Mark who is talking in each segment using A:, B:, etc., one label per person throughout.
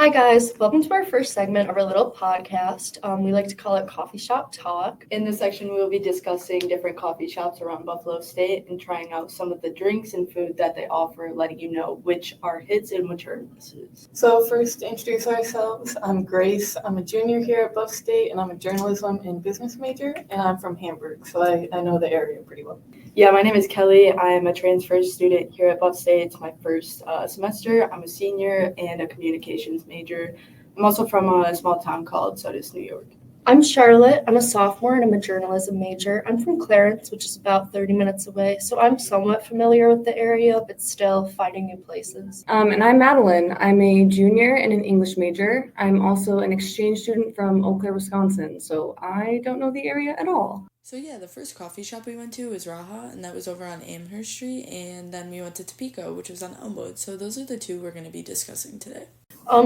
A: Hi guys, welcome to our first segment of our little podcast. We like to call it Coffee Shop Talk.
B: In this section, we will be discussing different coffee shops around Buffalo State and trying out some of the drinks and food that they offer, letting you know which are hits and which are misses.
C: So first, to introduce ourselves, I'm Grace. I'm a junior here at Buff State, and I'm a journalism and business major, and I'm from Hamburg, so I know the area pretty well.
B: Yeah, my name is Kelly. I am a transfer student here at Buff State. It's my first semester. I'm a senior and a communications major. I'm also from a small town called Sudus, New York.
A: I'm Charlotte. I'm a sophomore and I'm a journalism major. I'm from Clarence, which is about 30 minutes away, so I'm somewhat familiar with the area, but still finding new places.
D: And I'm Madeline. I'm a junior and an English major. I'm also an exchange student from Eau Claire, Wisconsin, so I don't know the area at all.
E: So yeah, the first coffee shop we went to was Raha, and that was over on Amherst Street, and then we went to Topeka, which was on Elmwood. So those are the two we're going to be discussing today.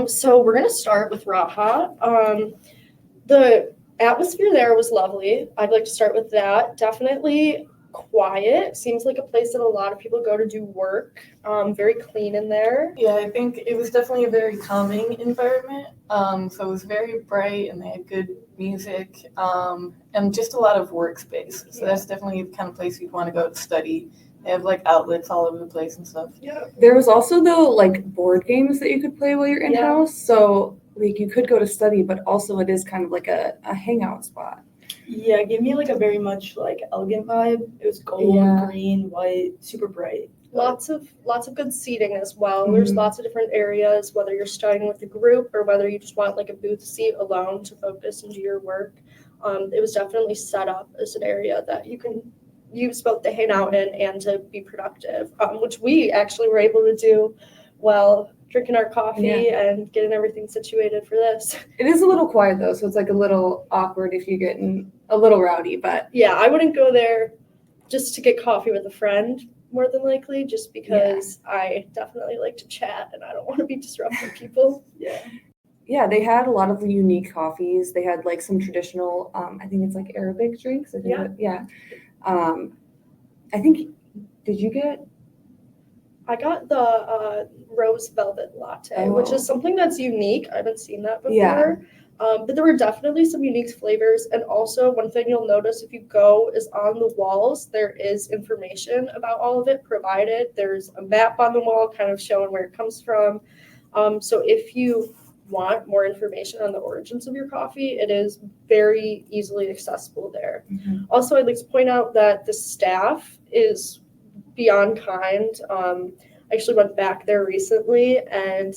A: So we're gonna start with Raha. The atmosphere there was lovely. I'd like to start with that. Definitely quiet. Seems like a place that a lot of people go to do work. Very clean in there.
C: Yeah, I think it was definitely a very calming environment. So it was very bright, and they had good music, and just a lot of workspace. So that's definitely the kind of place you'd want to go to study. They have like outlets all over the place and stuff.
A: Yeah.
D: There was also though like board games that you could play while you're in-house, so like you could go to study, but also it is kind of like a hangout spot.
B: Yeah, it gave me like a very much like elegant vibe. It was gold, green, white, super bright.
A: Lots of good seating as well. There's lots of different areas, whether you're studying with a group or whether you just want like a booth seat alone to focus and do your work. It was definitely set up as an area that you can use both to hang out in and to be productive, which we actually were able to do while drinking our coffee and getting everything situated for this.
D: It is a little quiet though, so it's like a little awkward if you get in a little rowdy, but
A: yeah, I wouldn't go there just to get coffee with a friend more than likely, just because I definitely like to chat and I don't want to be disrupting people.
D: Yeah, they had a lot of unique coffees. They had like some traditional, I think it's like Arabic drinks. I think, did you get?
A: I got the rose velvet latte, which is something that's unique. I haven't seen that before.
D: Yeah.
A: But there were definitely some unique flavors. And also one thing you'll notice if you go is on the walls, there is information about all of it provided. There's a map on the wall kind of showing where it comes from. So if you want more information on the origins of your coffee, it is very easily accessible there. Also, I'd like to point out that the staff is beyond kind. I actually went back there recently and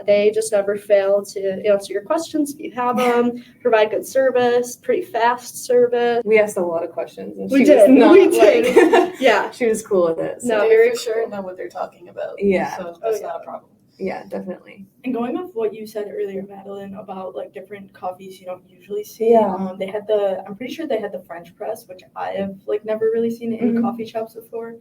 A: they just never fail to answer your questions if you have them, provide good service, pretty fast service.
D: We asked a lot of questions and
A: We
D: she was
A: did.
D: not
A: Yeah.
D: she was cool with it. So.
A: No,
C: They
A: very
C: for sure
A: cool.
C: know what they're talking about.
D: Yeah.
C: So that's not a problem.
D: Yeah, definitely.
B: And going off what you said earlier, Madeline, about like different coffees you don't usually see.
D: Yeah.
B: They had I'm pretty sure they had the French press, which I have like never really seen in coffee shops before.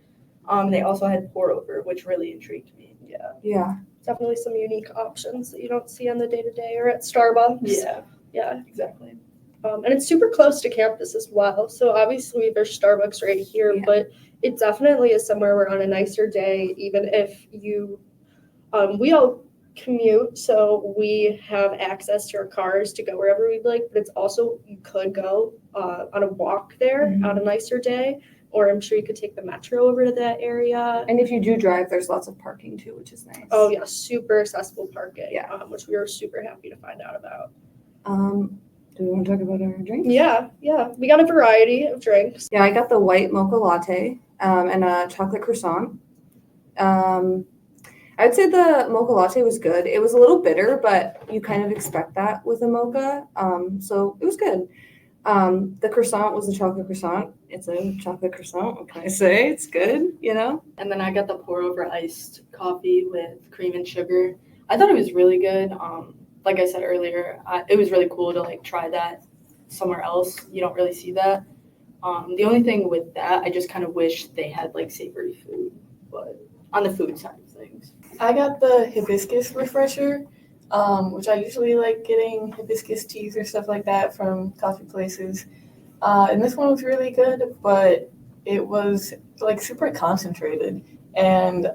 B: They also had pour over, which really intrigued me.
D: Yeah.
A: Definitely some unique options that you don't see on the day-to-day or at Starbucks. Yeah.
B: Exactly.
A: And it's super close to campus as well. So obviously there's Starbucks right here, but it definitely is somewhere where on a nicer day, even if you, we all commute, so we have access to our cars to go wherever we'd like, but it's also, you could go on a walk there on a nicer day, or I'm sure you could take the metro over to that area.
D: And if you do drive, there's lots of parking too, which is nice.
A: Oh yeah, super accessible parking,
D: Yeah.
A: Which we were super happy to find out about.
D: Do we want to talk about our drinks?
A: Yeah. We got a variety of drinks.
D: Yeah, I got the white mocha latte and a chocolate croissant. I'd say the mocha latte was good. It was a little bitter, but you kind of expect that with a mocha. So it was good. The croissant was a chocolate croissant. It's a chocolate croissant. What can I say? It's good, you know?
B: And then I got the pour over iced coffee with cream and sugar. I thought it was really good. Like I said earlier, it was really cool to like try that somewhere else. You don't really see that. The only thing with that, I just kind of wish they had like savory food, but on the food side of things.
C: I got the hibiscus refresher, which I usually like getting hibiscus teas or stuff like that from coffee places. And this one was really good, but it was like super concentrated and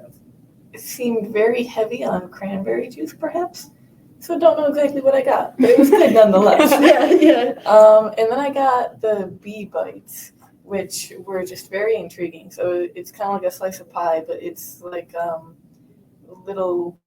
C: it seemed very heavy on cranberry juice, perhaps. So don't know exactly what I got, but it was good nonetheless.
A: yeah.
C: And then I got the bee bites, which were just very intriguing. So it's kind of like a slice of pie, but it's like little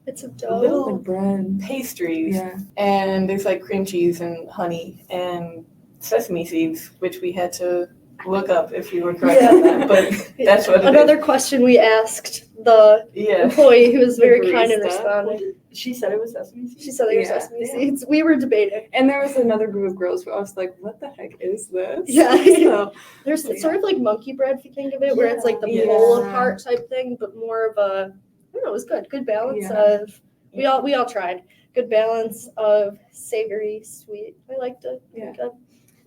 A: It's a dough.
C: Little-
D: Like bread.
C: pastries,
D: Yeah.
C: and there's like cream cheese and honey and sesame seeds, which we had to look up if we were correct on that. But that's what it is.
A: Another question we asked the
C: Yeah.
A: employee who was
D: The
A: very kind in
D: barista.
A: responding.
B: She said it was sesame seeds.
A: She said they were
D: Yeah.
A: sesame seeds. We were debating.
D: And there was another group of girls who I was like, what the heck is this?
A: Yeah.
D: So,
A: There's
D: Yeah.
A: sort of like monkey bread if you think of it, where it's like the
D: Yeah.
A: bowl apart type thing, but more of a I don't know, it was good. Good balance
D: Yeah.
A: of we all tried. Good balance of savory, sweet. I liked it.
D: Yeah.
A: Good.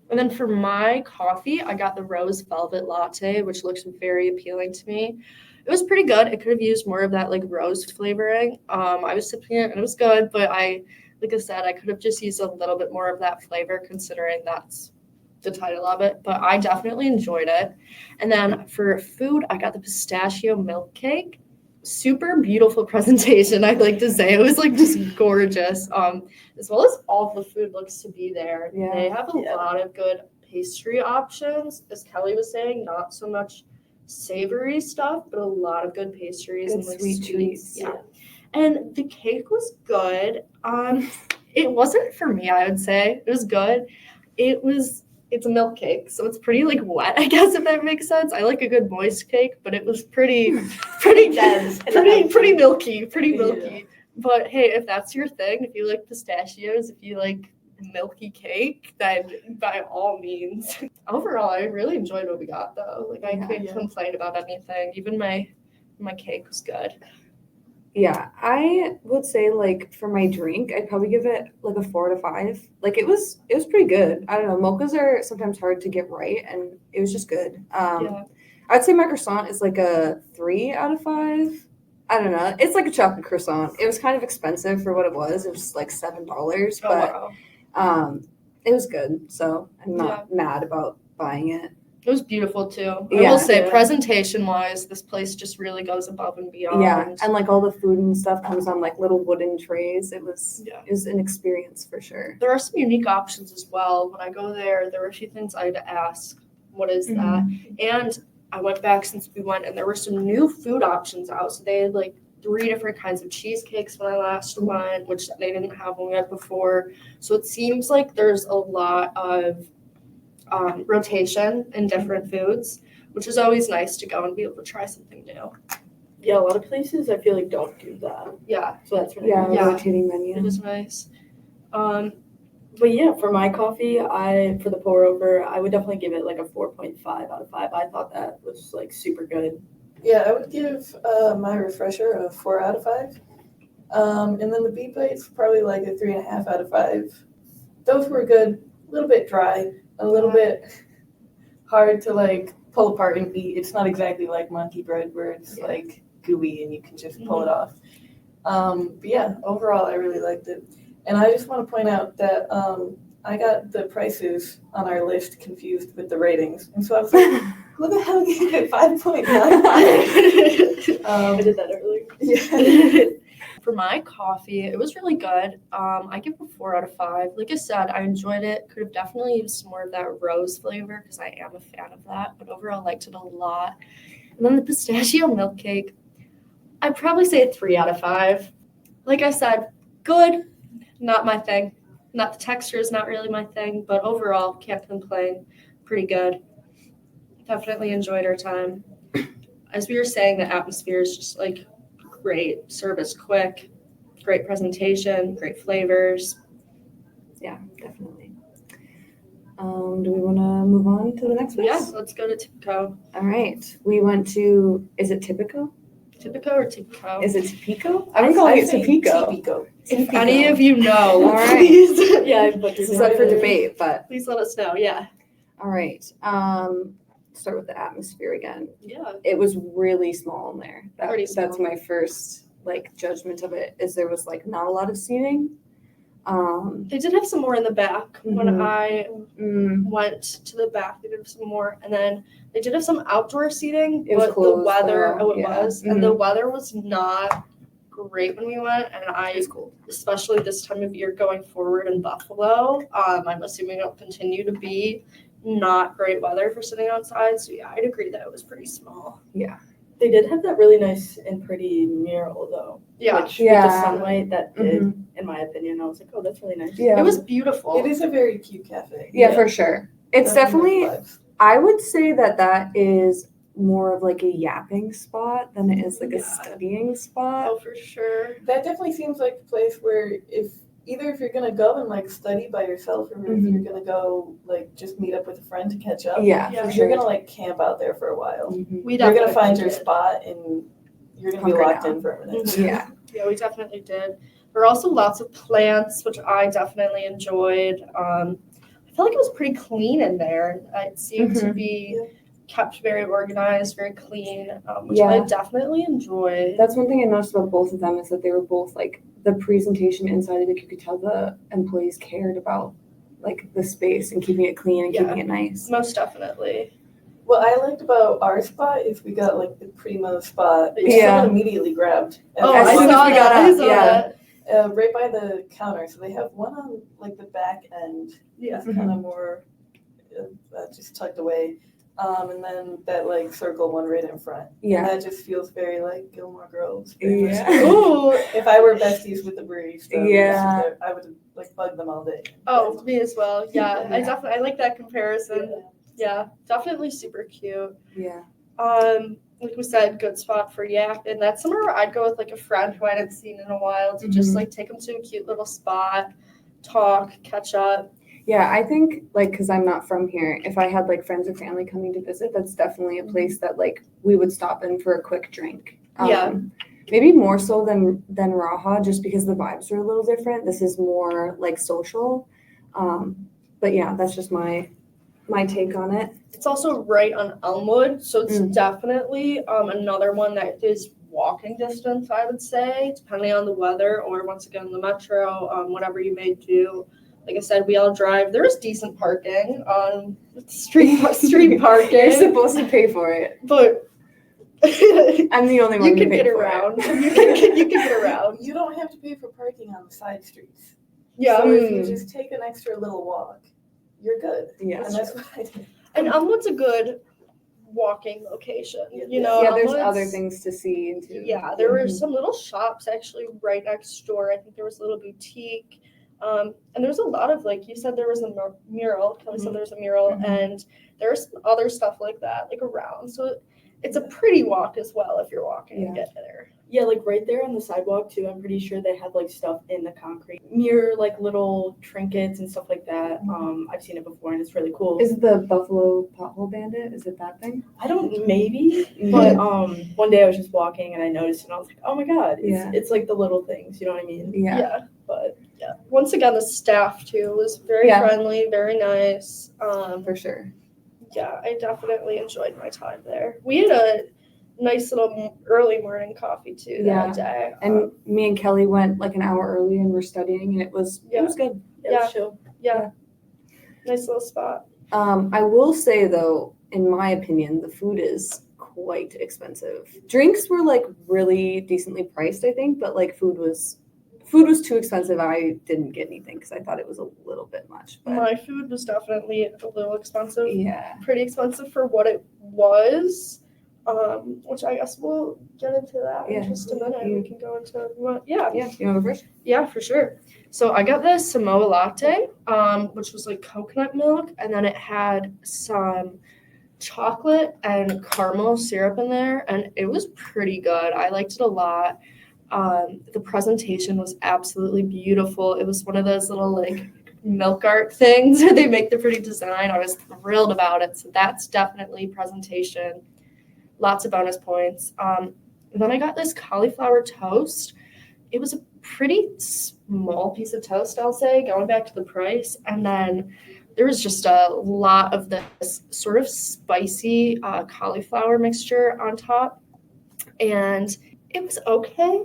A: And then for my coffee, I got the rose velvet latte, which looks very appealing to me. It was pretty good. It could have used more of that like rose flavoring. I was sipping it and it was good, but like I said, I could have just used a little bit more of that flavor considering that's the title of it. But I definitely enjoyed it. And then for food, I got the pistachio milk cake. Super beautiful presentation, I'd like to say. It was like just gorgeous. As well as all the food looks to be there.
D: Yeah.
A: They have a
B: Yeah.
A: lot of good pastry options. As Kelly was saying, not so much savory stuff, but a lot of good pastries
D: Good
A: and like
D: sweet
A: sweets.
D: treats.
A: Yeah. And the cake was good. It wasn't for me, I would say. It was good. It's a milk cake, so it's pretty like wet, I guess, if that makes sense. I like a good moist cake, but it was pretty
B: Dense.
A: pretty milky, pretty
B: Yeah.
A: milky. But hey, if that's your thing, if you like pistachios, if you like milky cake, then by all means. Overall, I really enjoyed what we got though. Like I couldn't
C: Yeah.
A: complain about anything. Even my cake was good.
D: yeah, I would say like for my drink, I'd probably give it like a 4 out of 5. Like it was pretty good. I don't know. Mochas are sometimes hard to get right, and it was just good.
A: Yeah.
D: I'd say my croissant is like a 3 out of 5. I don't know. It's like a chocolate croissant. It was kind of expensive for what it was. It was like $7,
A: Oh
D: but
A: wow.
D: it was good. So I'm not mad about buying it.
A: It was beautiful too. I
D: Yeah.
A: will say,
B: Yeah.
A: presentation wise, this place just really goes above and beyond.
D: Yeah, and like all the food and stuff comes on like little wooden trays. It was an experience for sure.
A: There are some unique options as well. When I go there were a few things I had to ask. What is that? And I went back since we went, and there were some new food options out. So they had like 3 different kinds of cheesecakes when I last went, which they didn't have when we went before. So it seems like there's a lot of rotation in different foods, which is always nice to go and be able to try something new.
B: Yeah, a lot of places I feel like don't do that.
A: Yeah,
B: So that's really
D: Yeah,
B: nice.
A: Yeah.
D: rotating
A: it
D: menu.
A: was nice.
B: But yeah, for my coffee, for the pour over, I would definitely give it like a 4.5 out of 5. I thought that was like super good.
C: Yeah, I would give my refresher a 4 out of 5. And then the bee bites, probably like a 3.5 out of 5. Those were good, a little bit dry, a little bit hard to like pull apart and eat. It's not exactly like monkey bread where it's like gooey and you can just pull it off. But yeah, overall, I really liked it. And I just want to point out that I got the prices on our list confused with the ratings. And so I was like, who the hell gave it 5.9?
B: I did that earlier.
C: Yeah.
A: For my coffee, it was really good. I give it a 4 out of 5. Like I said, I enjoyed it. Could have definitely used some more of that rose flavor because I am a fan of that. But overall, liked it a lot. And then the pistachio milk cake, I'd probably say a 3 out of 5. Like I said, good. Not my thing. Not the texture is not really my thing, but overall, can't complain. Pretty good. Definitely enjoyed our time. As we were saying, the atmosphere is just like great. Service quick, great presentation, great flavors.
D: Yeah, definitely. Do we want to move on to the next place?
A: Yeah, let's go to Tipico.
D: All right. We went to, is it Tipico?
A: Tipico or Tipico?
D: Is it Tipico? I'm calling it Tipico.
C: Tipico.
A: If any of you know,
D: All right.
A: please,
B: Yeah, I butchered
D: This
B: it.
D: is up for debate, but
A: please let us know. Yeah.
D: all right. Start with the atmosphere again.
A: Yeah.
D: It was really small in there.
A: Pretty
D: That's
A: small.
D: my first like judgment of it. Is there was like not a lot of seating.
A: They did have some more in the back. When
D: Mhm.
A: I
D: mm,
A: went to the back, they did have some more. And then they did have some outdoor seating,
D: It was
A: but the
D: closed,
A: weather,
D: though.
A: it
D: Yeah.
A: was. And the weather was not great when we went, and
D: It's cool.
A: especially this time of year going forward in Buffalo, I'm assuming it'll continue to be not great weather for sitting outside. So yeah, I'd agree that it was pretty small.
B: They did have that really nice and pretty mural though.
A: Yeah,
B: Which with
D: Yeah.
B: the sunlight that did,
D: Mhm.
B: in my opinion, I was like, oh, that's really nice.
D: Yeah.
A: it was beautiful.
C: It is a very cute cafe.
D: Yeah, for sure. It's definitely,
C: vibes.
D: I would say that is more of like a yapping spot than it is like a
C: Yeah.
D: studying spot.
A: Oh, for sure.
C: That definitely seems like a place where if you're gonna go and like study by yourself, or if
D: Mhm.
C: you're gonna go like just meet up with a friend to catch up.
D: Yeah,
A: Yeah.
D: for
C: If
D: sure.
C: you're gonna like camp out there for a while,
D: Mhm.
A: We
C: you're
A: definitely
C: gonna find your
A: did.
C: spot and you're gonna be
D: Hunker
C: locked
D: down.
C: in for a minute.
D: Yeah.
A: Yeah, we definitely did. There were also lots of plants, which I definitely enjoyed. I feel like it was pretty clean in there. It seemed to
D: Mhm.
A: be
C: Yeah.
A: kept very organized, very clean, which I
D: Yeah.
A: definitely enjoyed.
D: That's one thing I noticed about both of them is that they were both like the presentation inside, like you could tell the employees cared about like the space and keeping it clean and
A: Yeah.
D: keeping it nice.
A: Most definitely.
C: What I liked about our spot is we got like the primo spot, which
D: Yeah.
C: someone immediately grabbed.
A: Oh,
D: As
A: I
D: soon as
A: saw
D: we
A: that.
D: got
A: I
D: up,
A: saw
D: yeah.
A: that.
C: Right by the counter. So they have one on like the back end.
A: Yeah.
C: It's kind of more just tucked away. And then that like circle one right in front. And
D: Yeah.
C: that just feels very like Gilmore Girls. very much
D: Yeah.
C: like-
A: Ooh.
C: If I were besties with the barista,
D: Yeah.
C: I would like bug them all day.
A: Oh, me as well. Yeah,
D: Yeah.
A: I like that comparison. Yeah, definitely super cute.
D: Yeah.
A: Like we said, good spot for yak, and that's somewhere where I'd go with like a friend who I hadn't seen in a while to just
D: Mhm.
A: like take them to a cute little spot, talk, catch up.
D: Yeah, I think like because I'm not from here, if I had like friends or family coming to visit, that's definitely a place that like we would stop in for a quick drink.
A: Yeah.
D: Maybe more so than Raha, just because the vibes are a little different. This is more like social. But yeah, that's just my take on it.
A: It's also right on Elmwood, so it's
D: Mm.
A: definitely another one that is walking distance, I would say, depending on the weather or once again the metro, whatever you may do. Like I said, we all drive. There is decent parking on street
D: You're
A: parking,
D: supposed to pay for it.
A: but you
D: I'm the only one who
A: can
D: paid
A: get
D: for
A: around.
D: it.
A: You can get around.
C: You don't have to pay for parking on the side streets.
A: Yeah,
C: So if you
D: Mm.
C: just take an extra little walk, you're good.
D: Yeah.
C: And that's what I did.
A: and Elmwood's a good walking location. You know,
D: Yeah, there's
A: Elmwood's-
D: other things to see and to.
A: Yeah, there were
D: Mhm.
A: some little shops actually right next door. I think there was a little boutique. And there's a lot of, like you said, there was a mural. Kelly said there was a mural,
D: Mhm.
A: and there's other stuff like that, like around. So it's a pretty walk as well if you're walking and
D: Yeah.
A: get there.
B: Yeah, like right there on the sidewalk too. I'm pretty sure they have like stuff in the concrete, mirror like little trinkets and stuff like that. I've seen it before and it's really cool.
D: Is it the Buffalo Pothole Bandit? Is it that thing?
B: I don't maybe, but one day I was just walking and I noticed and I was like, oh my god,
D: Yeah.
B: it's like the little things, you know what I mean?
D: Yeah.
B: But
A: Yeah. Once again, the staff too was very
D: Yeah.
A: friendly, very nice.
D: For sure.
A: Yeah, I definitely enjoyed my time there. We had a nice little early morning coffee too that day.
D: And me and Kelly went like an hour early and we're studying and it was
A: Yeah.
D: good.
B: yeah,
A: Yeah.
B: it's chill.
A: yeah, nice little spot.
D: I will say though, in my opinion, the food is quite expensive. Drinks were like really decently priced, I think, but like food was too expensive. I didn't get anything because I thought it was a little bit much. But
A: My food was definitely a little expensive.
D: yeah.
A: Pretty expensive for what it was, which I guess we'll get into that
D: Yeah.
A: in just a minute.
D: You-
A: We can go into what, yeah,
D: Yeah. You want to go first?
A: yeah, for sure. So I got the Samoa latte, which was like coconut milk, and then it had some chocolate and caramel syrup in there, and it was pretty good. I liked it a lot. The presentation was absolutely beautiful. It was one of those little like milk art things where they make the pretty design. I was thrilled about it. So that's definitely presentation. Lots of bonus points. And then I got this cauliflower toast. It was a pretty small piece of toast, I'll say, going back to the price. And then there was just a lot of this sort of spicy cauliflower mixture on top. And it was okay.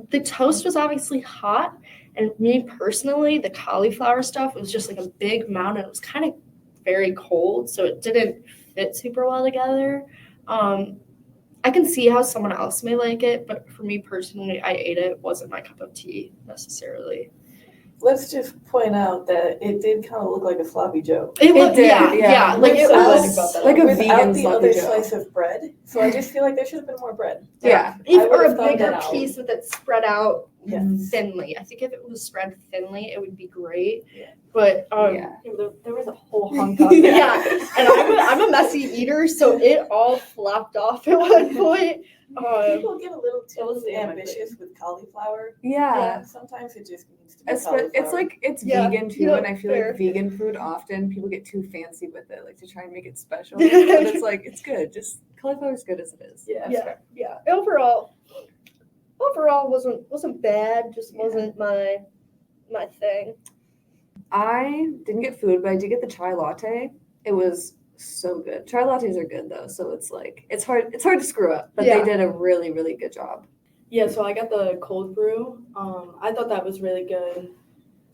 A: The toast was obviously hot. And me personally, the cauliflower stuff was just like a big mountain. It was kind of very cold, so it didn't fit super well together. I I can see how someone else may like it, but for me personally, I ate it. It wasn't my cup of tea necessarily.
C: Let's just point out that it did kind of look like a sloppy Joe.
A: It looked,
D: did,
A: yeah,
D: yeah.
A: like it
C: With,
B: I'm glad you
A: was
B: brought that
D: like
B: up.
D: a
C: without
D: vegan
C: the
D: sloppy
C: other
D: Joe.
C: slice of bread. So I just feel like there should have been more bread.
D: Yeah.
C: I
A: or a
C: would've found
A: bigger
C: that out.
A: piece with it spread out
C: Yes.
A: thinly. I think if it was spread thinly, it would be great.
C: Yeah.
A: But
D: Yeah.
B: There was a whole hunk on there.
A: yeah, and I'm a messy eater, so it all flopped off at one point.
C: People get a little
B: That was
C: too
B: the end of
C: ambitious with cauliflower.
D: Yeah.
C: Sometimes it just needs to be
D: It's,
C: cauliflower.
D: it's like it's
A: Yeah,
D: vegan too,
A: you know,
D: and I feel
A: fair.
D: like vegan food often people get too fancy with it, like to try and make it special. But it's like it's good. Just cauliflower is good as it is.
C: yeah.
A: Yeah. Overall wasn't bad. Just wasn't my thing.
D: I didn't get food, but I did get the chai latte. It was so good. Chai lattes are good though, so it's like it's hard to screw up, but
A: Yeah.
D: they did a really, really good job.
B: Yeah, so I got the cold brew. I thought that was really good.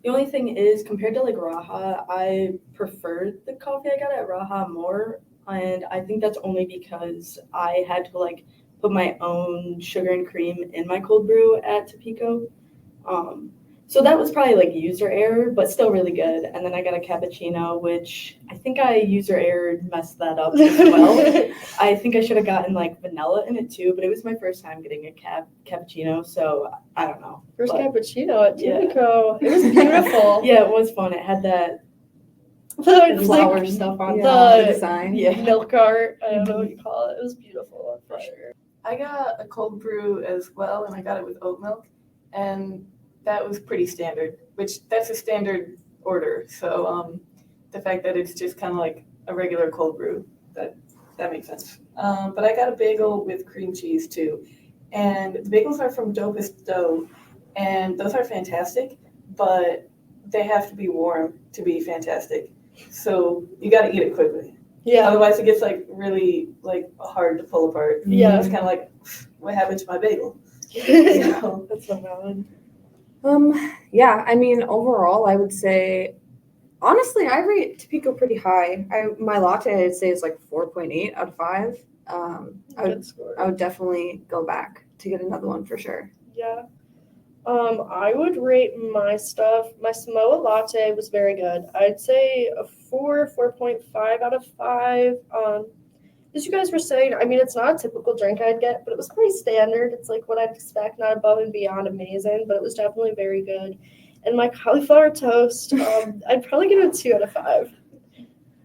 B: The only thing is, compared to like Raha, I preferred the coffee I got at Raha more, and I think that's only because I had to like put my own sugar and cream in my cold brew at Tapico. So that was probably like user error, but still really good. And then I got a cappuccino, which I think I user error messed that up as well. I think I should have gotten like vanilla in it too, but it was my first time getting a cappuccino, so I don't know.
A: First
B: But,
A: cappuccino at
B: Yeah.
A: Tipico. It was beautiful.
B: yeah, it was fun. It had that
A: The
B: flower
A: like,
B: stuff on
D: Yeah,
B: top.
D: the design.
B: Yeah.
A: milk art. I don't know what you call it. It was beautiful for sure.
C: I got a cold brew as well, and I got it with oat milk, and that was pretty standard. Which that's a standard order. So the fact that it's just kind of like a regular cold brew, that makes sense. But I got a bagel with cream cheese too, and the bagels are from Dopest Dough, and those are fantastic. But they have to be warm to be fantastic. So you got to eat it quickly.
A: Yeah.
C: Otherwise, it gets like really like hard to pull apart.
A: Yeah.
C: It's kind of like, what happened to my bagel?
A: Yeah.
C: So,
B: That's so valid.
D: Yeah, I mean, overall, I would say, honestly, I rate Tapico pretty high. My latte, I'd say, is like 4.8 out of 5.
A: Good score.
D: I would definitely go back to get another one for sure.
A: Yeah. I would rate my stuff. My Samoa latte was very good. I'd say a 4.5 out of 5. As you guys were saying, I mean, it's not a typical drink I'd get, but it was pretty standard. It's like what I'd expect, not above and beyond amazing, but it was definitely very good. And my cauliflower toast, I'd probably give it a 2 out of 5.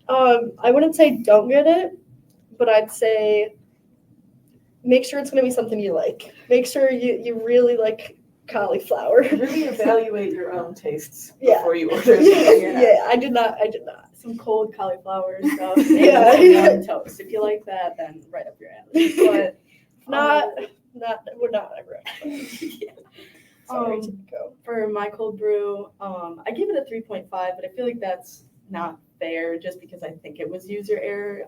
A: I wouldn't say don't get it, but I'd say make sure it's going to be something you like. Make sure you really like cauliflower.
C: really evaluate your own tastes
A: Yeah.
C: before you order.
A: Yeah, I did not.
B: Some cold cauliflower stuff.
A: Yeah.
B: And some toast. If you like that, then right up your alley. But
A: Would not ever. Sorry, Tipico.
B: for my cold brew, I gave it a 3.5, but I feel like that's not fair just because I think it was user error.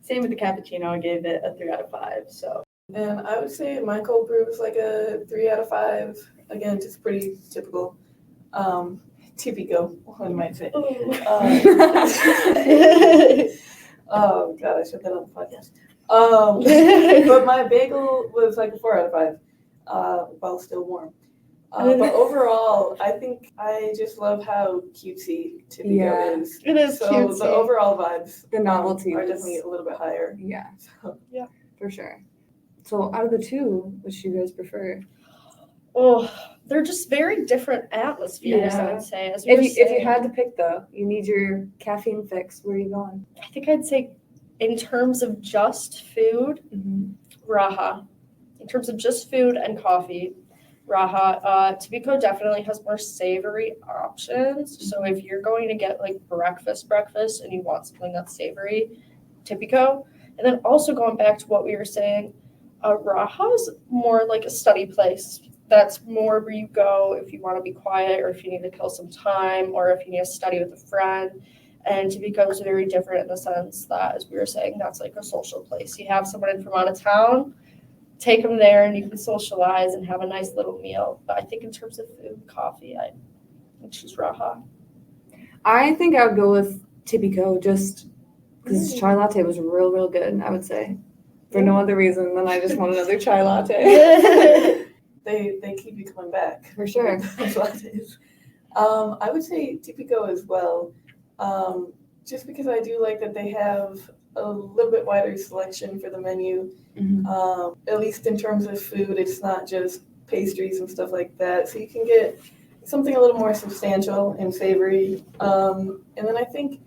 B: Same with the cappuccino, I gave it a 3 out of 5. So
C: And I would say my cold brew was like a 3 out of 5. Again, just pretty typical. Typico, one might say. Oh god, I said that on the podcast. But my bagel was like a 4 out of 5, while still warm. But overall, I think I just love how cutesy Tipico is.
A: It is
C: So
A: cute.
C: the overall vibes
D: The novelty
C: are
D: was-
C: definitely a little bit higher.
D: Yeah.
C: So,
D: For sure. So out of the two, which do you guys prefer?
A: Oh, they're just very different atmospheres,
B: Yeah.
A: I would say. As we
D: If
A: were
D: you, if you
A: saying.
D: had to pick though, you need your caffeine fix. Where are you going?
A: I think I'd say in terms of just food, Raha. In terms of just food and coffee, Raha. Tipico definitely has more savory options. So if you're going to get like breakfast and you want something that's savory, Tipico. And then also going back to what we were saying, Raha is more like a study place. That's more where you go if you want to be quiet or if you need to kill some time or if you need to study with a friend. And Tipico is very different in the sense that, as we were saying, that's like a social place. You have someone in from out of town, take them there and you can socialize and have a nice little meal. But I think in terms of food, coffee, I'd choose Raha.
D: I think I would go with Tipico just because chai latte was real good, I would say. for no other reason than I just want another chai latte.
C: They keep you coming back.
D: For sure.
C: Those lattes. I would say Tipico as well, just because I do like that they have a little bit wider selection for the menu. At least in terms of food, it's not just pastries and stuff like that. So you can get something a little more substantial and savory. And then I think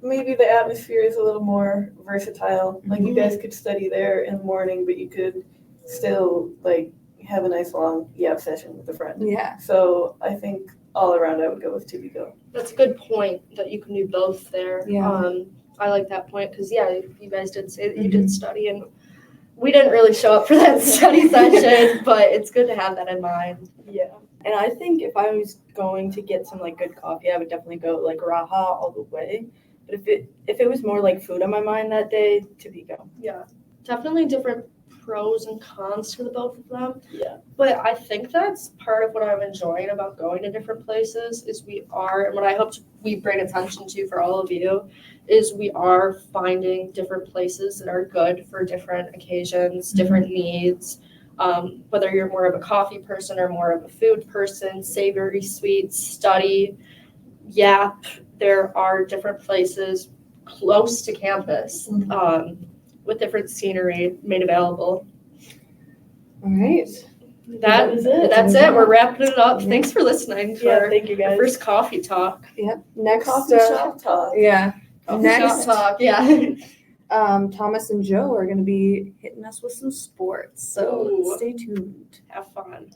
C: maybe the atmosphere is a little more versatile. Like you guys could study there in the morning, but you could still like have a nice long yap session with a friend.
D: Yeah.
C: So I think all around I would go with Tipico.
A: That's a good point that you can do both there.
D: Yeah.
A: I like that point because, yeah, you guys did say that you did study, and we didn't really show up for that study session, but it's good to have that in mind.
B: Yeah. And I think if I was going to get some like good coffee, I would definitely go like Raha all the way. But if it was more like food on my mind that day, Tipico.
A: Yeah, definitely different pros and cons to the both of them.
B: Yeah.
A: But I think that's part of what I'm enjoying about going to different places is and what I hope we bring attention to for all of you is we are finding different places that are good for different occasions, different needs. Whether you're more of a coffee person or more of a food person, savory, sweets, study, yap, there are different places close to campus with different scenery made available.
D: All right.
A: That
B: is it.
A: That's it. We're wrapping it up. Thanks for listening
B: Yeah,
A: for
B: thank you
A: the
B: guys.
A: first coffee talk.
D: Yep. Next.
C: Coffee shop talk.
D: Yeah.
A: Coffee
D: Next.
A: shop talk, yeah.
D: Thomas and Joe are going to be hitting us with some sports. So
A: Ooh.
D: stay tuned.
A: Have fun.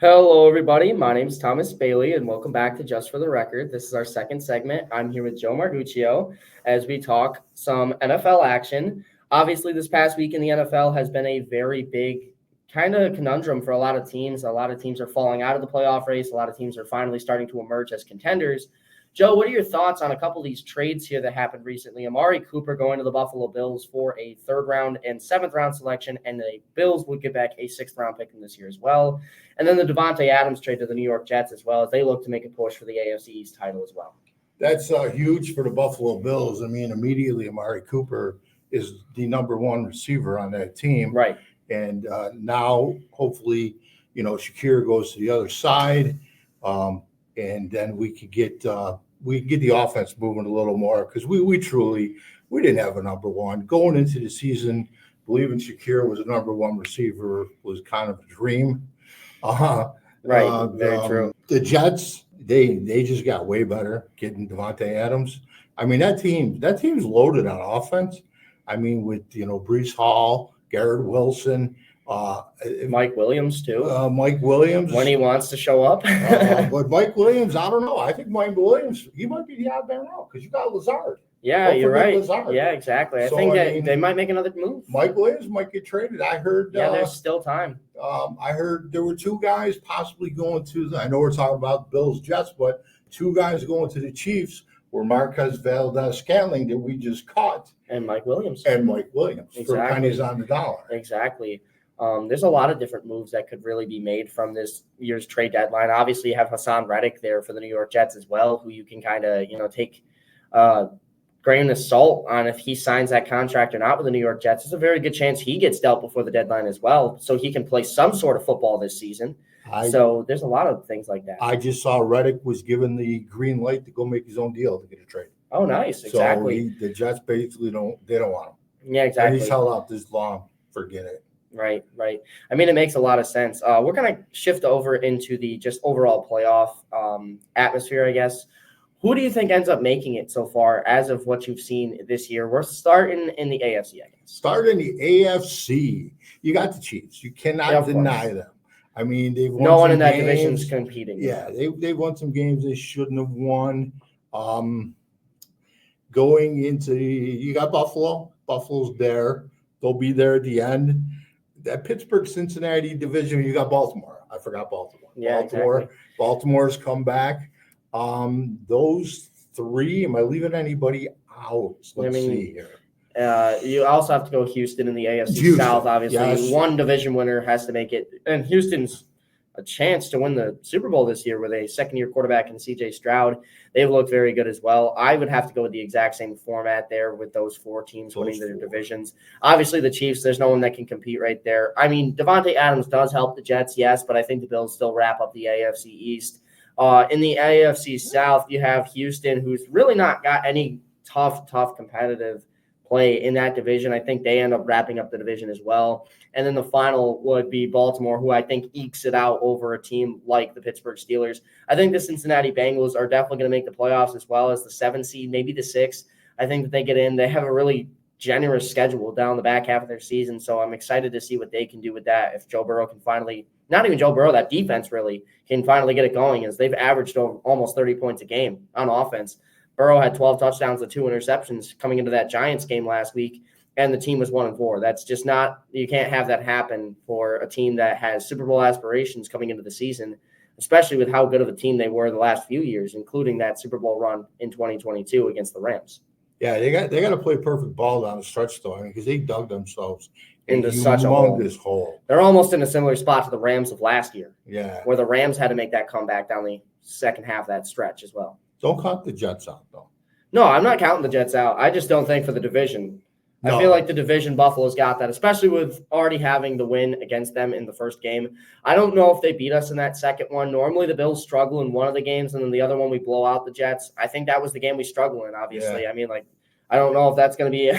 F: Hello, everybody. My name is Thomas Bailey, and welcome back to Just for the Record. This is our second segment. I'm here with Joe Marguccio as we talk some NFL action. Obviously, this past week in the NFL has been a very big kind of conundrum for a lot of teams. A lot of teams are falling out of the playoff race. A lot of teams are finally starting to emerge as contenders. Joe, what are your thoughts on a couple of these trades here that happened recently? Amari Cooper going to the Buffalo Bills for a 3rd round and 7th round selection, and the Bills would get back a 6th round pick in this year as well. And then the Devontae Adams trade to the New York Jets as well as they look to make a push for the AFC East title as well.
G: That's huge for the Buffalo Bills. I mean, immediately Amari Cooper is the number 1 receiver on that team.
F: Right.
G: And now, hopefully, Shakir goes to the other side. And then we could get the offense moving a little more because we didn't have a number 1 going into the season. Believing Shakir was a number 1 receiver was kind of a dream.
F: Right, very true.
G: The Jets, they just got way better getting Devontae Adams. I mean, that team's loaded on offense. I mean, with Breece Hall, Garrett Wilson.
F: Mike Williams, too.
G: Mike Williams.
F: When he wants to show up.
G: But Mike Williams, I don't know. I think Mike Williams, he might be the odd man out because you got Lazard.
F: Yeah,
G: Don't
F: you're
G: forget
F: right.
G: Lazard.
F: Yeah, exactly. I
G: So,
F: think
G: I
F: that
G: mean,
F: they might make another move.
G: Mike Williams might get traded. I heard.
F: Yeah, there's still time.
G: I heard there were 2 guys possibly going to. I know we're talking about Bills, Jets, but 2 guys going to the Chiefs were Marquez Valdes-Scantling that we just caught,
F: And Mike Williams.
G: and Mike Williams for
F: Exactly.
G: pennies on the dollar.
F: Exactly. There's a lot of different moves that could really be made from this year's trade deadline. Obviously, you have Hassan Reddick there for the New York Jets as well, who you can kind of, take grain of salt on if he signs that contract or not with the New York Jets. There's a very good chance he gets dealt before the deadline as well, so he can play some sort of football this season. So there's a lot of things like that.
G: I just saw Reddick was given the green light to go make his own deal to get a trade.
F: Oh, nice. Exactly.
G: So the Jets basically don't want him.
F: Yeah,
G: And
F: exactly.
G: he's held out this long. Forget it.
F: Right. I mean, it makes a lot of sense. We're going to shift over into the just overall playoff atmosphere, I guess. Who do you think ends up making it so far as of what you've seen this year? We're starting in the AFC, I guess.
G: Starting the AFC, you got the Chiefs. You cannot
F: Yeah, of
G: deny them. I mean, they've won
F: No one
G: some
F: in that
G: games.
F: division is competing.
G: Yeah, they won some games they shouldn't have won. Going into you got Buffalo. Buffalo's there. They'll be there at the end. That Pittsburgh-Cincinnati division, you got Baltimore. I forgot Baltimore.
F: Yeah, exactly.
G: Baltimore's come back. Those 3, am I leaving anybody out? Let's see here.
F: You also have to go Houston in the AFC
G: Houston,
F: South, obviously.
G: yes.
F: One division winner has to make it. And Houston's a chance to win the Super Bowl this year with a second-year quarterback in C.J. Stroud. They've looked very good as well. I would have to go with the exact same format there with those 4 teams winning their divisions. Obviously, the Chiefs, there's no one that can compete right there. I mean, Devontae Adams does help the Jets, yes, but I think the Bills still wrap up the AFC East. In the AFC South, you have Houston, who's really not got any tough competitive play in that division. I think they end up wrapping up the division as well. And then the final would be Baltimore, who I think ekes it out over a team like the Pittsburgh Steelers. I think the Cincinnati Bengals are definitely going to make the playoffs as well as the 7 seed, maybe the 6. I think that they get in. They have a really generous schedule down the back half of their season, so I'm excited to see what they can do with that. If Joe Burrow can finally, not even Joe Burrow, that defense really can finally get it going, as they've averaged almost 30 points a game on offense. Burrow had 12 touchdowns and 2 interceptions coming into that Giants game last week, and the team was 1-4. That's just not – you can't have that happen for a team that has Super Bowl aspirations coming into the season, especially with how good of a team they were the last few years, including that Super Bowl run in 2022 against the Rams.
G: Yeah, they got to play perfect ball down the stretch, though, because they dug themselves
F: into such a
G: hole.
F: They're almost in a similar spot to the Rams of last year.
G: Yeah.
F: Where the Rams had to make that comeback down the second half of that stretch as well.
G: Don't count the Jets out, though.
F: No, I'm not counting the Jets out. I just don't think for the division.
G: No.
F: I feel like the division, Buffalo's got that, especially with already having the win against them in the first game. I don't know if they beat us in that second one. Normally the Bills struggle in one of the games, and then the other one we blow out the Jets. I think that was the game we struggle in, obviously. Yeah. I mean, like, I don't know if that's going to be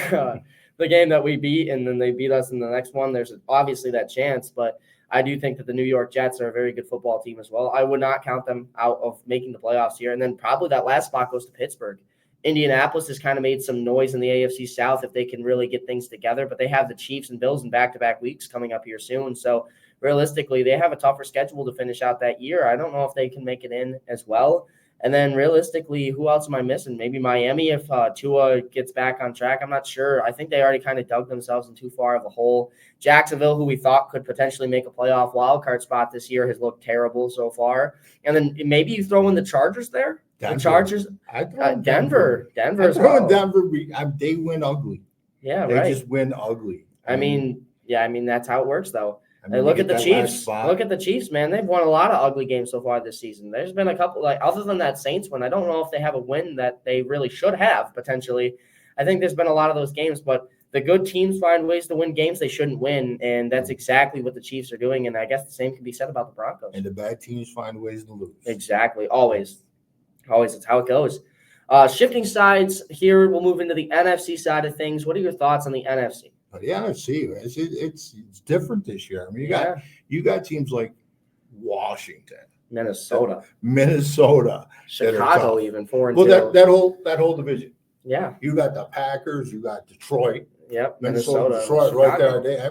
F: the game that we beat and then they beat us in the next one. There's obviously that chance, but I do think that the New York Jets are a very good football team as well. I would not count them out of making the playoffs here. And then probably that last spot goes to Pittsburgh. Indianapolis has kind of made some noise in the AFC South if they can really get things together, but they have the Chiefs and Bills in back-to-back weeks coming up here soon. So realistically, they have a tougher schedule to finish out that year. I don't know if they can make it in as well. And then realistically, who else am I missing? Maybe Miami if Tua gets back on track. I'm not sure. I think they already kind of dug themselves in too far of a hole. Jacksonville, who we thought could potentially make a playoff wildcard spot this year, has looked terrible so far. And then maybe you throw in the Chargers there.
G: Denver.
F: The Chargers. Denver. Denver as well.
G: Denver, they win ugly.
F: Yeah,
G: they
F: right.
G: They just win ugly.
F: I mean, that's how it works, though. Look at the Chiefs. Look at the Chiefs, man. They've won a lot of ugly games so far this season. There's been a couple, other than that Saints win, I don't know if they have a win that they really should have, potentially. I think there's been a lot of those games, but the good teams find ways to win games they shouldn't win, and that's exactly what the Chiefs are doing, and I guess the same can be said about the Broncos.
G: And the bad teams find ways to lose.
F: Exactly. Always. It's how it goes. Shifting sides here, we'll move into the NFC side of things. What are your thoughts on the NFC?
G: The NFC, it's different this year. I mean, you got teams like Washington,
F: Minnesota,
G: Chicago,
F: even 4-2.
G: Well, that whole division.
F: Yeah,
G: you got the Packers, you got Detroit.
F: Yep,
G: Minnesota, Detroit, right there. They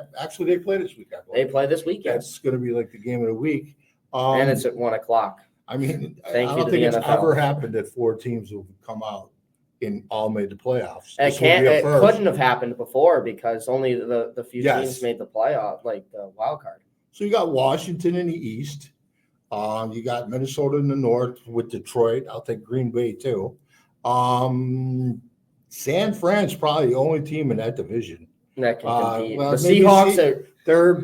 G: play this week.
F: They play this weekend.
G: That's going to be like the game of the week.
F: And it's at 1:00.
G: I mean, I
F: Thank you
G: don't
F: to
G: think
F: the
G: it's
F: NFL.
G: ever happened that 4 teams will come out and all made the playoffs.
F: It couldn't have happened before because only the few teams made the playoff, like the wild card.
G: So you got Washington in the East. You got Minnesota in the North with Detroit. I'll take Green Bay too. San Fran's probably the only team in that division
F: that can compete.
G: Well,
F: the Seahawks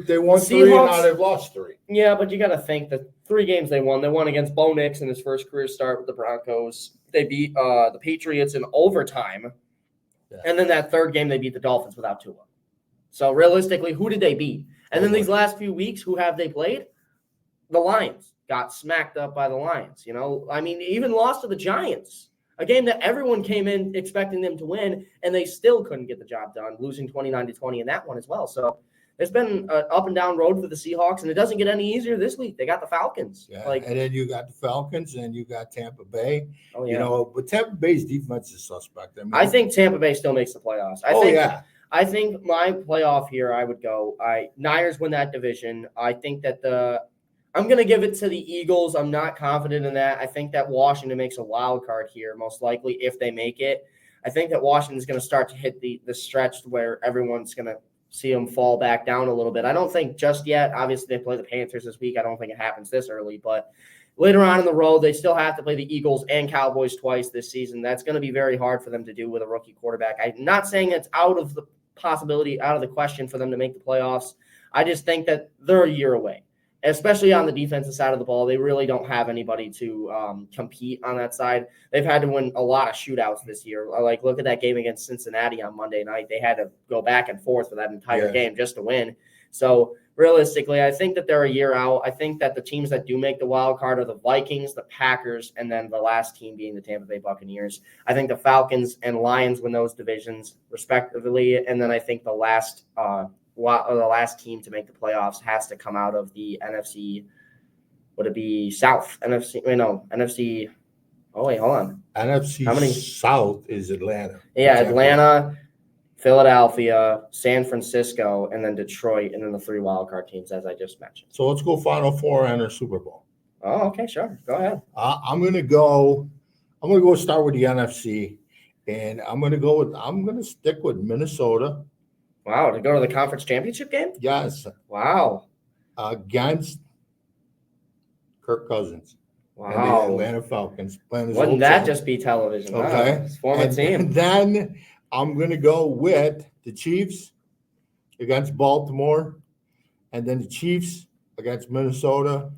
G: they won 3 and now they've lost 3.
F: Yeah, but you got to think the 3 games they won. They won against Bo Nix in his first career start with the Broncos. They beat the Patriots in overtime. Yeah. And then that third game, they beat the Dolphins without Tua. So realistically, who did they beat? And then these last few weeks, who have they played? The Lions got smacked up by the Lions. I mean, even lost to the Giants, a game that everyone came in expecting them to win, and they still couldn't get the job done, losing 29-20 in that one as well. So there's been an up and down road for the Seahawks, and it doesn't get any easier this week. They got the Falcons.
G: Yeah, and then you got the Falcons, and you got Tampa Bay.
F: Oh, yeah.
G: But Tampa Bay's defense is suspect.
F: I think Tampa Bay still makes the playoffs. I think my playoff here, I would go. Niners win that division. I think that I'm going to give it to the Eagles. I'm not confident in that. I think that Washington makes a wild card here, most likely, if they make it. I think that Washington's going to start to hit the stretch where everyone's going to see them fall back down a little bit. I don't think just yet. Obviously, they play the Panthers this week. I don't think it happens this early, but later on in the road, they still have to play the Eagles and Cowboys twice this season. That's going to be very hard for them to do with a rookie quarterback. I'm not saying it's out of the question for them to make the playoffs. I just think that they're a year away. especially on the defensive side of the ball. They really don't have anybody to compete on that side. They've had to win a lot of shootouts this year. Like, look at that game against Cincinnati on Monday night. They had to go back and forth for that entire game just to win. So realistically, I think that they're a year out. I think that the teams that do make the wild card are the Vikings, the Packers, and then the last team being the Tampa Bay Buccaneers. I think the Falcons and Lions win those divisions respectively, and then I think the last team to make the playoffs has to come out of the NFC. Would it be South? NFC. Oh wait, hold on.
G: NFC
F: How many?
G: South is Atlanta.
F: Yeah, Atlanta, Philadelphia, San Francisco, and then Detroit, and then the 3 wildcard teams, as I just mentioned.
G: So let's go Final Four and our Super Bowl.
F: Oh, okay, sure. Go ahead.
G: I'm gonna go start with the NFC, and I'm gonna stick with Minnesota.
F: Wow, to go to the conference championship game?
G: Yes,
F: Wow.
G: against Kirk Cousins and the
F: Wow.
G: Atlanta Falcons. Playing his
F: Wouldn't
G: old
F: that
G: team.
F: just be television? Wow,
G: Okay.
F: his former
G: And
F: team.
G: then I'm gonna go with the Chiefs against Baltimore, and then the Chiefs against Minnesota,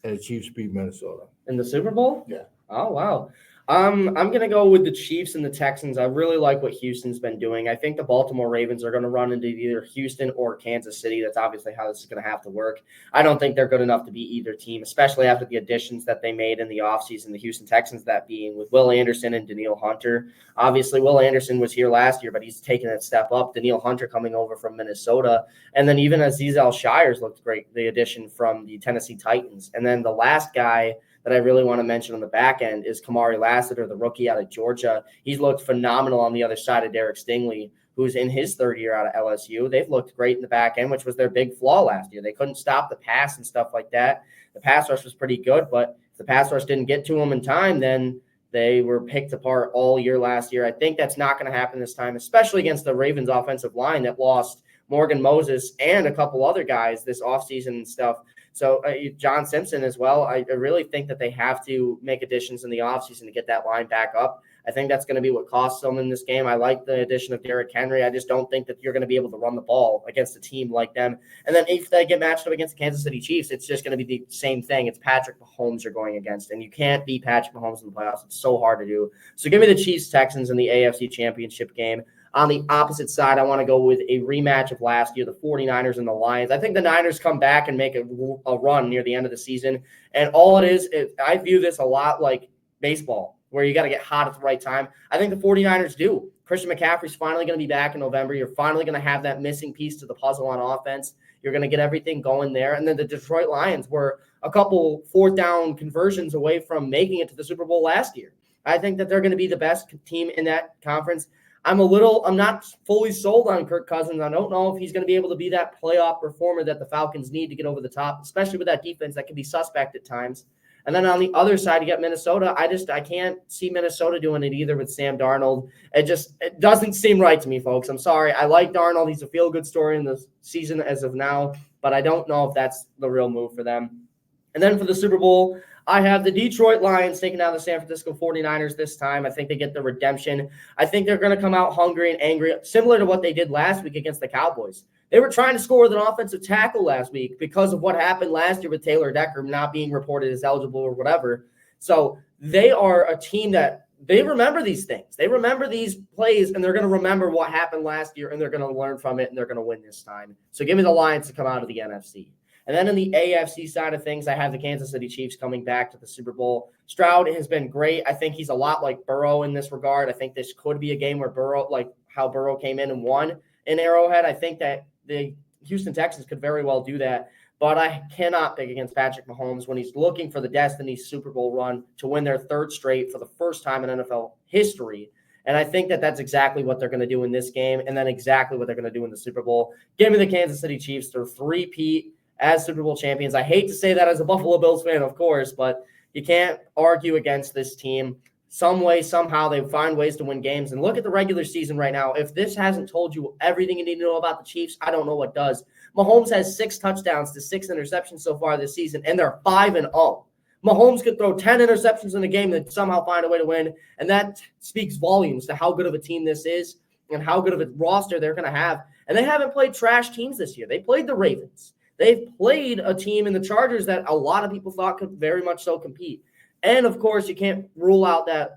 G: and the Chiefs beat Minnesota.
F: In the Super Bowl?
G: Yeah.
F: Oh, wow. I'm going to go with the Chiefs and the Texans. I really like what Houston's been doing. I think the Baltimore Ravens are going to run into either Houston or Kansas City. That's obviously how this is going to have to work. I don't think they're good enough to beat either team, especially after the additions that they made in the offseason, the Houston Texans, that being with Will Anderson and Danielle Hunter. Obviously, Will Anderson was here last year, but he's taken that step up. Danielle Hunter coming over from Minnesota. And then even Azeez Al-Shires looked great, the addition from the Tennessee Titans. And then the last guy that I really want to mention on the back end is Kamari Lassiter, the rookie out of Georgia. He's looked phenomenal on the other side of Derek Stingley, who's in his third year out of LSU. They've looked great in the back end, which was their big flaw last year. They couldn't stop the pass and stuff like that. The pass rush was pretty good, but if the pass rush didn't get to them in time, then they were picked apart all year last year. I think that's not going to happen this time, especially against the Ravens offensive line that lost Morgan Moses and a couple other guys this offseason and stuff. So John Simpson as well. I really think that they have to make additions in the offseason to get that line back up. I think that's going to be what costs them in this game. I like the addition of Derrick Henry. I just don't think that you're going to be able to run the ball against a team like them. And then if they get matched up against the Kansas City Chiefs, it's just going to be the same thing. It's Patrick Mahomes you're going against, and you can't beat Patrick Mahomes in the playoffs. It's so hard to do. So give me the Chiefs-Texans in the AFC Championship game. On the opposite side, I want to go with a rematch of last year, the 49ers and the Lions. I think the Niners come back and make a run near the end of the season. And all it is, I view this a lot like baseball, where you got to get hot at the right time. I think the 49ers do. Christian McCaffrey's finally going to be back in November. You're finally going to have that missing piece to the puzzle on offense. You're going to get everything going there. And then the Detroit Lions were a couple fourth down conversions away from making it to the Super Bowl last year. I think that they're going to be the best team in that conference. I'm not fully sold on Kirk Cousins. I don't know if he's going to be able to be that playoff performer that the Falcons need to get over the top, especially with that defense that can be suspect at times. And then on the other side, you got Minnesota. I can't see Minnesota doing it either with Sam Darnold. It doesn't seem right to me, folks. I'm sorry. I like Darnold. He's a feel-good story in the season as of now, but I don't know if that's the real move for them. And then for the Super Bowl, I have the Detroit Lions taking down the San Francisco 49ers this time. I think they get the redemption. I think they're going to come out hungry and angry, similar to what they did last week against the Cowboys. They were trying to score with an offensive tackle last week because of what happened last year with Taylor Decker not being reported as eligible or whatever. So they are a team that they remember these things. They remember these plays, and they're going to remember what happened last year, and they're going to learn from it, and they're going to win this time. So give me the Lions to come out of the NFC. And then in the AFC side of things, I have the Kansas City Chiefs coming back to the Super Bowl. Stroud has been great. I think he's a lot like Burrow in this regard. I think this could be a game where Burrow, like how Burrow came in and won in Arrowhead. I think that the Houston Texans could very well do that. But I cannot pick against Patrick Mahomes when he's looking for the Destiny Super Bowl run to win their third straight for the first time in NFL history. And I think that that's exactly what they're going to do in this game, and then exactly what they're going to do in the Super Bowl. Give me the Kansas City Chiefs. They're three-peat as Super Bowl champions. I hate to say that as a Buffalo Bills fan, of course, but you can't argue against this team. Some way, somehow, they find ways to win games. And look at the regular season right now. If this hasn't told you everything you need to know about the Chiefs, I don't know what does. Mahomes has 6 touchdowns to 6 interceptions so far this season, and they're 5-0. Mahomes could throw 10 interceptions in a game and somehow find a way to win, and that speaks volumes to how good of a team this is and how good of a roster they're going to have. And they haven't played trash teams this year. They played the Ravens. they've played a team in the Chargers that a lot of people thought could very much so compete. And of course, you can't rule out that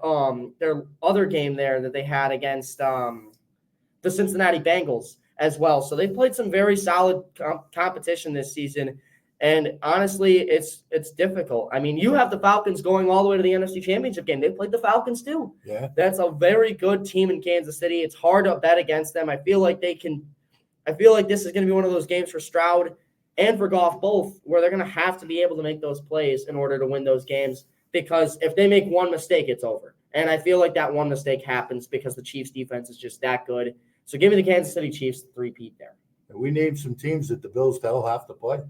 F: their other game there that they had against the Cincinnati Bengals as well. So they played some very solid competition this season. And honestly, it's difficult. I mean, you have the Falcons going all the way to the NFC Championship game. They played the Falcons too.
G: Yeah.
F: That's a very good team in Kansas City. It's hard to bet against them. I feel like this is going to be one of those games for Stroud and for Goff both, where they're going to have to be able to make those plays in order to win those games, because if they make one mistake, it's over. And I feel like that one mistake happens because the Chiefs defense is just that good. So give me the Kansas City Chiefs 3-peat there.
G: And we named some teams that the Bills still have to play.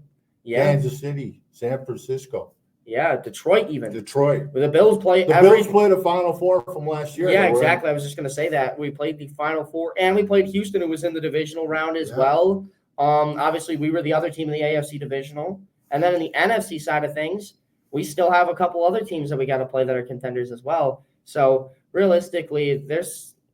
F: Yeah.
G: Kansas City, San Francisco,
F: Yeah, Detroit even.
G: Detroit.
F: The Bills play
G: The Bills played a Final Four from last year.
F: Yeah,
G: They were in-
F: exactly. I was just going to say that. We played the Final Four, and we played Houston, who was in the divisional round as
G: Yeah.
F: well. Obviously, we were the other team in the AFC divisional. And then in the NFC side of things, we still have a couple other teams that we got to play that are contenders as well. So realistically,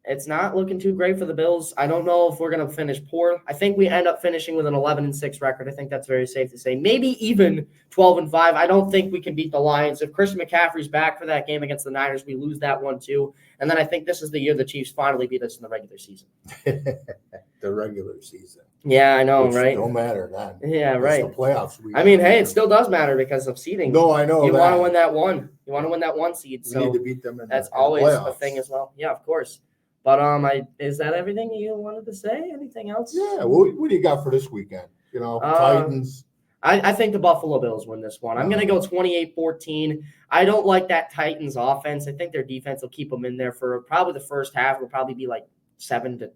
F: it's not looking too great for the Bills. I don't know if we're going to finish poor. I think we end up finishing with an 11-6 record. I think that's very safe to say. Maybe even 12-5. I don't think we can beat the Lions. If Christian McCaffrey's back for that game against the Niners, we lose that one too. And then I think this is the year the Chiefs finally beat us in the regular season.
G: the regular season.
F: Yeah, I know,
G: Which
F: right?
G: Don't matter then.
F: Yeah,
G: It's
F: right.
G: the playoffs.
F: I mean, hey, it still does matter because of seeding.
G: No, I know
F: You
G: that.
F: want to win that one. You want to win that one seed.
G: We
F: So
G: need to beat them in
F: that's
G: the
F: always a
G: playoffs.
F: thing as well. Yeah, of course. But is that everything you wanted to say? Anything else?
G: Yeah. What do you got for this weekend? You know, Titans.
F: I think the Buffalo Bills win this one. I'm going to go 28-14. I don't like that Titans offense. I think their defense will keep them in there for probably the first half. It'll probably be like 7-0,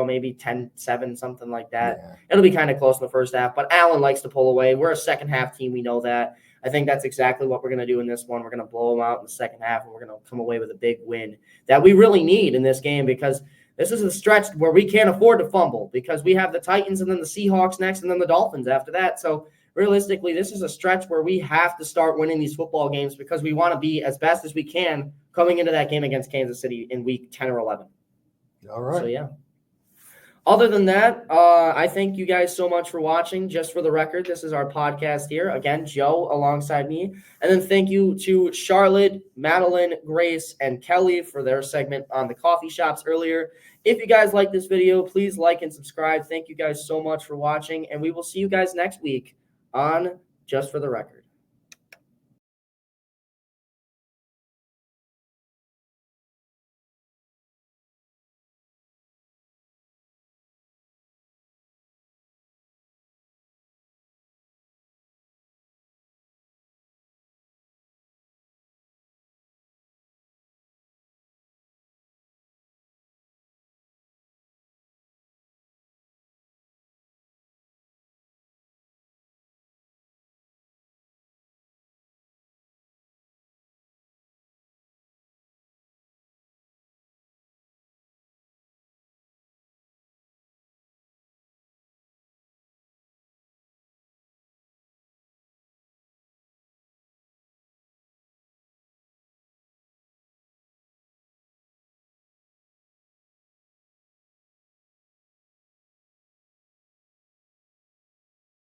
F: maybe 10-7, something like that.
G: Yeah.
F: It'll be kind of close in the first half, but Allen likes to pull away. We're a second half team. We know that. I think that's exactly what we're going to do in this one. We're going to blow them out in the second half, and we're going to come away with a big win that we really need in this game, because this is a stretch where we can't afford to fumble, because we have the Titans and then the Seahawks next and then the Dolphins after that. So realistically, this is a stretch where we have to start winning these football games, because we want to be as best as we can coming into that game against Kansas City in week 10 or 11.
G: All right.
F: So, yeah. Other than that, I thank you guys so much for watching. Just for the record, this is our podcast here. Again, Joe alongside me. And then thank you to Charlotte, Madeline, Grace, and Kelly for their segment on the coffee shops earlier. If you guys like this video, please like and subscribe. Thank you guys so much for watching, and we will see you guys next week on Just for the Record.